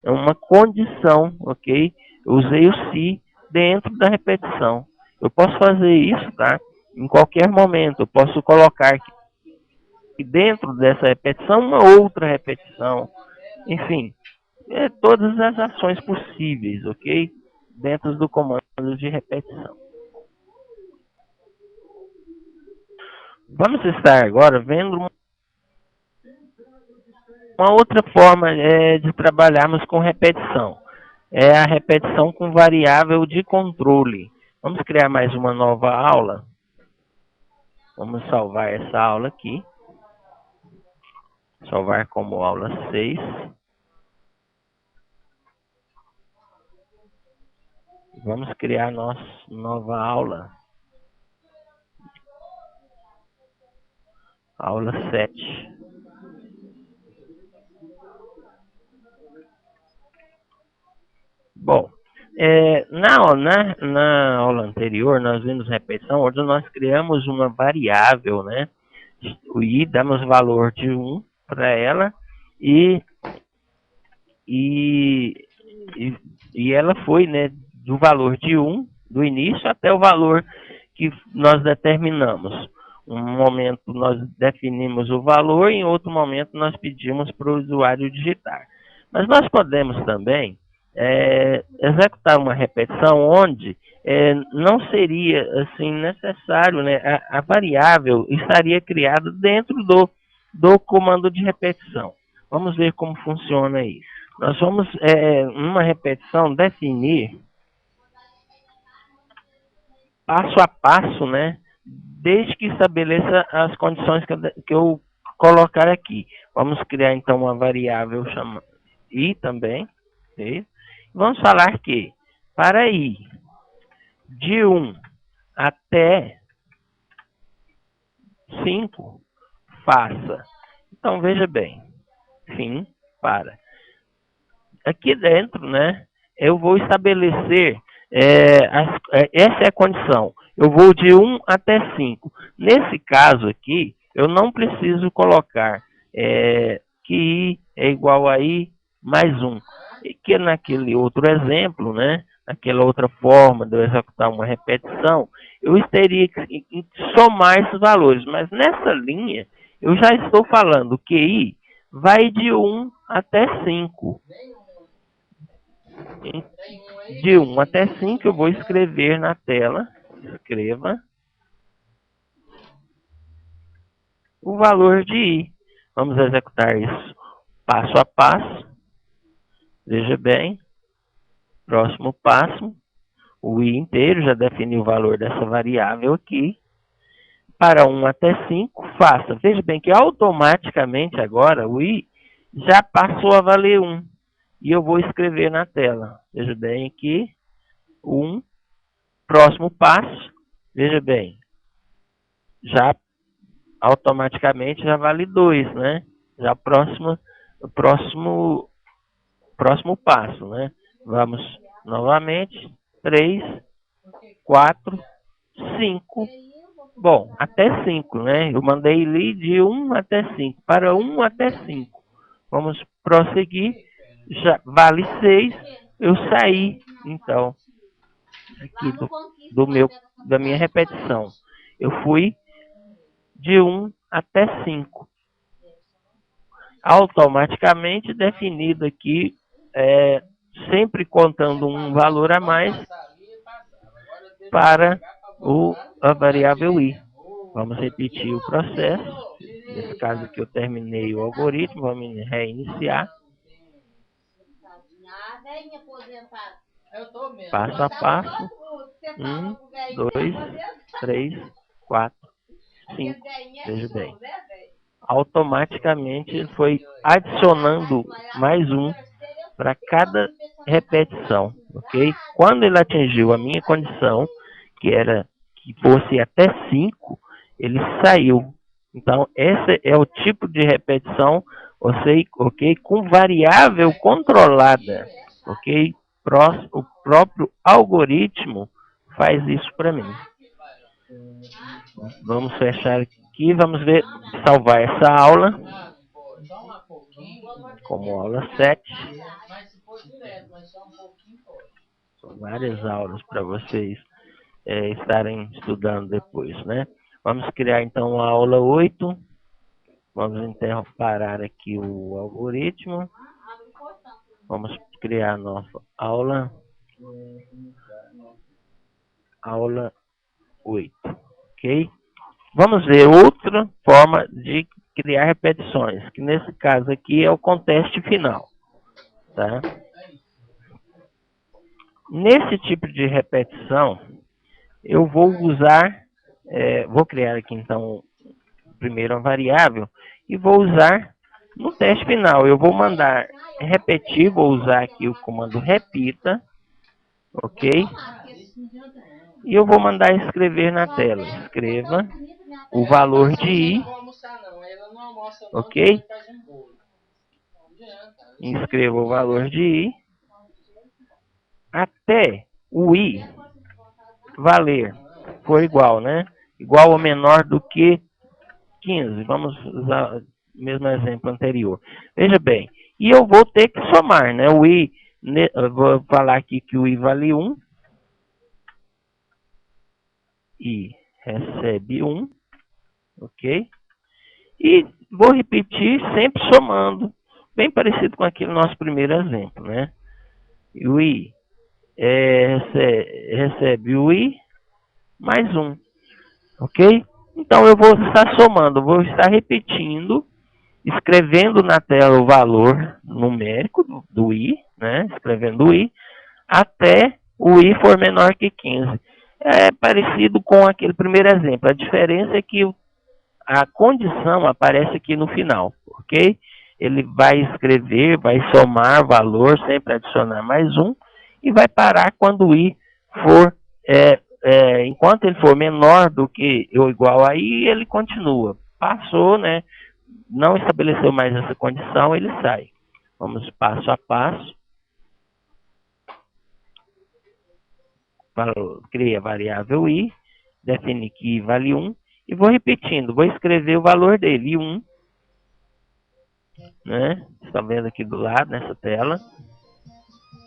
é uma condição, ok? Eu usei o se dentro da repetição. Eu posso fazer isso, tá? Em qualquer momento. Eu posso colocar aqui dentro dessa repetição uma outra repetição. Enfim, todas as ações possíveis, ok? Dentro do comando de repetição. Vamos estar agora vendo uma outra forma de trabalharmos com repetição. É a repetição com variável de controle. Vamos criar mais uma nova aula. Vamos salvar essa aula aqui. Salvar como aula 6. Vamos criar nossa nova aula. Aula 7. Bom, na aula anterior, nós vimos repetição, onde nós criamos uma variável, né? E damos valor de 1 para ela e, e, e ela foi, né, do valor de 1 do início até o valor que nós determinamos. Um momento nós definimos o valor, em outro momento nós pedimos para o usuário digitar. Mas nós podemos também executar uma repetição onde não seria assim necessário, né? A variável estaria criada dentro do comando de repetição. Vamos ver como funciona isso. Nós vamos, numa repetição, definir passo a passo, né? Desde que estabeleça as condições que eu colocar aqui. Vamos criar então uma variável chamada i também. Okay? Vamos falar que para i de 1 até 5, faça. Então veja bem, fim para. Aqui dentro, né, eu vou estabelecer, essa é a condição. Eu vou de 1 até 5. Nesse caso aqui, eu não preciso colocar que i é igual a i mais 1. E que naquele outro exemplo, né, naquela outra forma de eu executar uma repetição, eu teria que somar esses valores. Mas nessa linha, eu já estou falando que i vai de 1 até 5. De 1 até 5 eu vou escrever na tela. Escreva o valor de i. Vamos executar isso passo a passo. Veja bem. Próximo passo. O i inteiro, já defini o valor dessa variável aqui. Para 1 até 5, faça. Veja bem que automaticamente agora o i já passou a valer 1. E eu vou escrever na tela. Veja bem aqui. 1. Próximo passo. Veja bem. Já automaticamente já vale 2, né? Já próximo passo, né? Vamos novamente. 3, 4, 5. Bom, até 5, né? Eu mandei ali de 1 até 5. Para 1 até 5. Vamos prosseguir. Já vale 6. Eu saí, então, aqui da minha repetição. Eu fui de 1 até 5. Automaticamente definido aqui, sempre contando um valor a mais para a variável i. Vamos repetir o processo. Nesse caso aqui eu terminei o algoritmo, vamos reiniciar. Passo a passo. 1, 2, 3, 4, 5. Veja bem. Automaticamente foi adicionando mais um para cada repetição, ok? Quando ele atingiu a minha condição, que era que fosse até 5, ele saiu. Então, esse é o tipo de repetição, ok? Com variável controlada, ok? O próprio algoritmo faz isso para mim. Vamos fechar aqui, vamos ver, salvar essa aula como aula 7. São várias aulas para vocês estarem estudando depois, né? Vamos criar então a aula 8. Vamos então parar aqui o algoritmo. Vamos criar a nossa aula 8, ok? Vamos ver outra forma de criar repetições, que nesse caso aqui é o conteste final, tá? Nesse tipo de repetição, eu vou usar, vou criar aqui então primeiro uma variável e vou usar no teste final. Eu vou mandar repetir, vou usar aqui o comando repita, ok? E eu vou mandar escrever na tela. Escreva o valor de i, ok? Escreva o valor de i até o i valer for igual, né? Igual ou menor do que 15. Vamos usar o mesmo exemplo anterior. Veja bem, e eu vou ter que somar, né? O i, eu vou falar aqui que o i vale 1. I recebe 1, ok? E vou repetir sempre somando, bem parecido com aquele nosso primeiro exemplo, né? E o i recebe o i mais 1, ok? Então eu vou estar somando, vou estar repetindo, escrevendo na tela o valor numérico do i, né? Escrevendo o i, até o i for menor que 15. É parecido com aquele primeiro exemplo. A diferença é que a condição aparece aqui no final, ok? Ele vai escrever, vai somar valor, sempre adicionar mais 1, e vai parar quando o i for, enquanto ele for menor do que ou igual a i, ele continua. Passou, né? Não estabeleceu mais essa condição, ele sai. Vamos passo a passo. Cria a variável i, define que i vale 1, e vou repetindo, vou escrever o valor dele, i1, né? Estão vendo aqui do lado, nessa tela.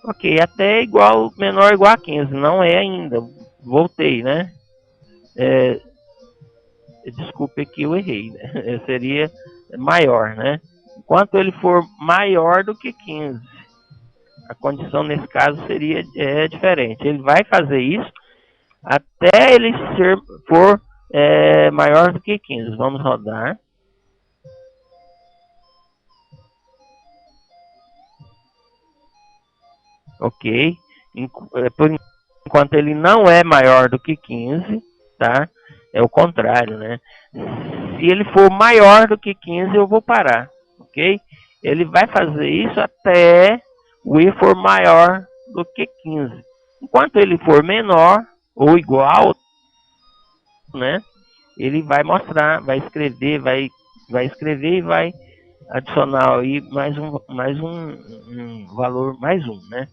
Ok, até igual, menor ou igual a 15, não é ainda, voltei, né? Desculpe que eu errei, né? Seria maior, né? Enquanto ele for maior do que 15, a condição nesse caso seria diferente. Ele vai fazer isso até ele for maior do que 15. Vamos rodar. Ok. Por enquanto ele não é maior do que 15, tá? É o contrário, né? Se ele for maior do que 15, eu vou parar, ok? Ele vai fazer isso até o i for maior do que 15. Enquanto ele for menor ou igual, né? Ele vai mostrar, vai escrever, vai escrever e vai adicionar aí mais um valor, mais 1, né?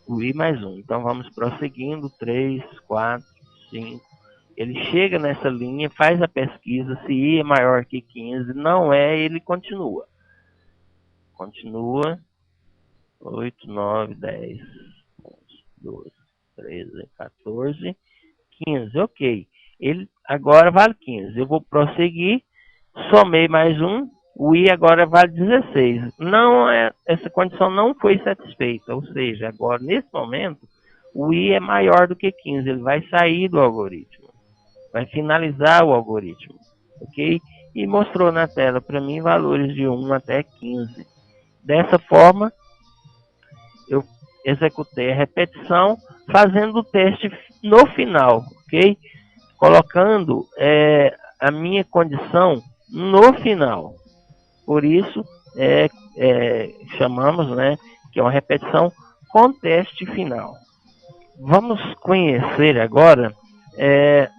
O i mais 1. Então vamos prosseguindo, 3, 4, 5. Ele chega nessa linha, faz a pesquisa, se i é maior que 15, não é, ele continua. Continua, 8, 9, 10, 11, 12, 13, 14, 15, ok. Ele agora vale 15. Eu vou prosseguir, somei mais 1, o i agora vale 16. Essa condição não foi satisfeita, ou seja, agora nesse momento, o i é maior do que 15, ele vai sair do algoritmo, vai finalizar o algoritmo, ok? E mostrou na tela para mim valores de 1 até 15. Dessa forma, eu executei a repetição, fazendo o teste no final, ok? Colocando a minha condição no final. Por isso, chamamos, né, que é uma repetição com teste final. Vamos conhecer agora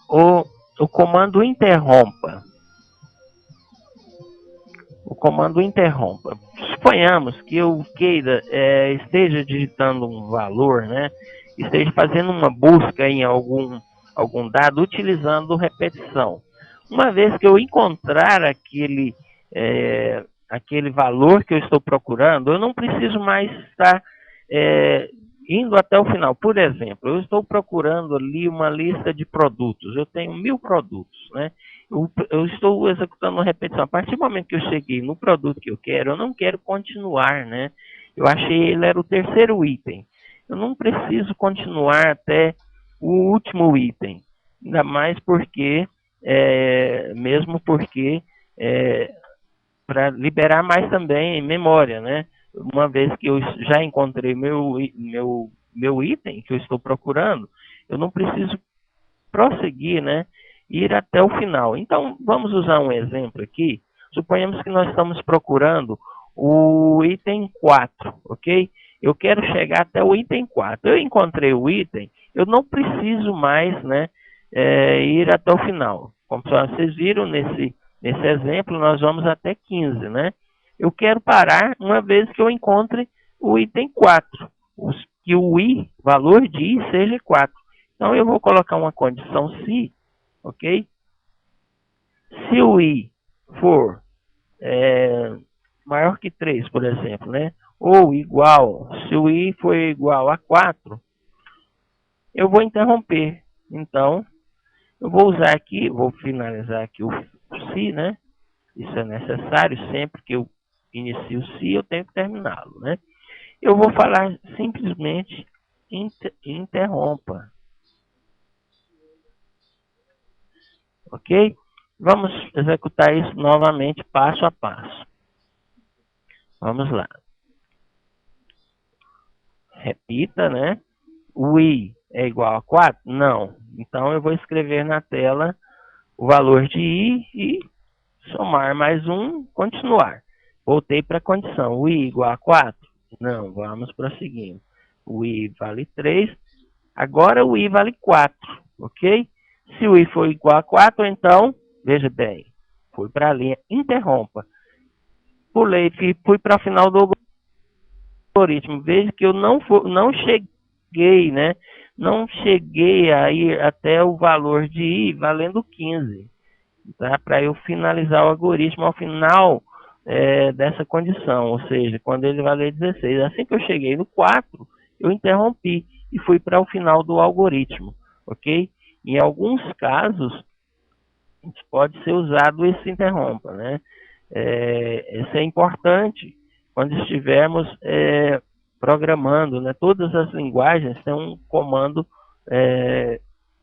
o comando interrompa. O comando interrompa. Suponhamos que eu queira, esteja digitando um valor, né, esteja fazendo uma busca em algum dado utilizando repetição. Uma vez que eu encontrar aquele valor que eu estou procurando, eu não preciso mais estar indo até o final. Por exemplo, eu estou procurando ali uma lista de produtos. Eu tenho 1000 produtos, né? Eu estou executando uma repetição. A partir do momento que eu cheguei no produto que eu quero, eu não quero continuar, né? Eu achei ele era o terceiro item. Eu não preciso continuar até o último item. Ainda mais porque, mesmo porque, para liberar mais também memória, né? Uma vez que eu já encontrei meu item que eu estou procurando, eu não preciso prosseguir, né? Ir até o final. Então, vamos usar um exemplo aqui. Suponhamos que nós estamos procurando o item 4, ok? Eu quero chegar até o item 4. Eu encontrei o item, eu não preciso mais, né, ir até o final. Como vocês viram nesse exemplo, nós vamos até 15, né? Eu quero parar uma vez que eu encontre o item 4, que o valor de i seja 4. Então, eu vou colocar uma condição se, ok? Se o i for maior que 3, por exemplo, né? Ou igual, se o i for igual a 4, eu vou interromper. Então, eu vou usar aqui, vou finalizar aqui o se, né? Isso é necessário, sempre que eu inicio o se, eu tenho que terminá-lo, né? Eu vou falar simplesmente interrompa. Ok? Vamos executar isso novamente, passo a passo. Vamos lá. Repita, né? O i é igual a 4? Não. Então, eu vou escrever na tela o valor de i e somar mais um, continuar. Voltei para a condição. O i igual a 4? Não. Vamos prosseguindo. O i vale 3. Agora o i vale 4. Ok? Se o i for igual a 4, então, veja bem, fui para a linha interrompa. Pulei e fui para o final do algoritmo. Veja que eu não cheguei, né? Não cheguei a ir até o valor de i valendo 15. Tá? Para eu finalizar o algoritmo ao final dessa condição, ou seja, quando ele valer 16. Assim que eu cheguei no 4, eu interrompi e fui para o final do algoritmo, ok? Em alguns casos, pode ser usado esse interrompa, né? Isso é importante quando estivermos programando, né? Todas as linguagens têm um comando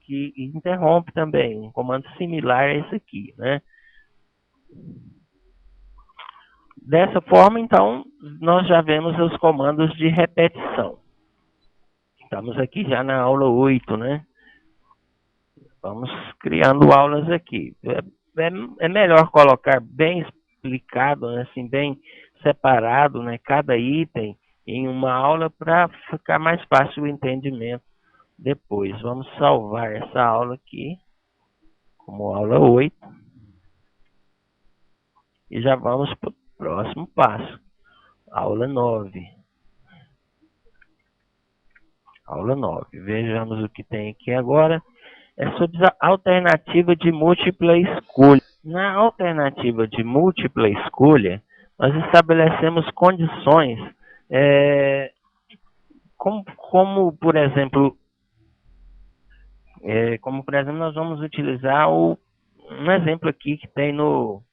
que interrompe também, um comando similar a esse aqui, né? Dessa forma, então, nós já vemos os comandos de repetição. Estamos aqui já na aula 8, né? Vamos criando aulas aqui. É melhor colocar bem explicado, né? Assim, bem separado, né? Cada item em uma aula para ficar mais fácil o entendimento depois. Vamos salvar essa aula aqui como aula 8 e já vamos para o próximo passo. Aula 9. Aula 9. Vejamos o que tem aqui agora. É sobre a alternativa de múltipla escolha. Na alternativa de múltipla escolha, nós estabelecemos condições, como por exemplo, nós vamos utilizar um exemplo aqui que tem no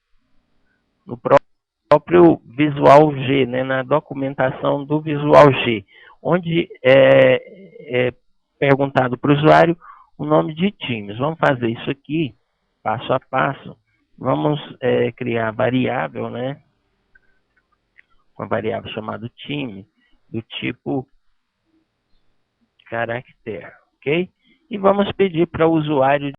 próprio Visual G, né, na documentação do Visual G, onde é perguntado para o usuário o nome de times. Vamos fazer isso aqui, passo a passo. Vamos criar variável, né? Uma variável chamada time, do tipo caractere, ok? E vamos pedir para o usuário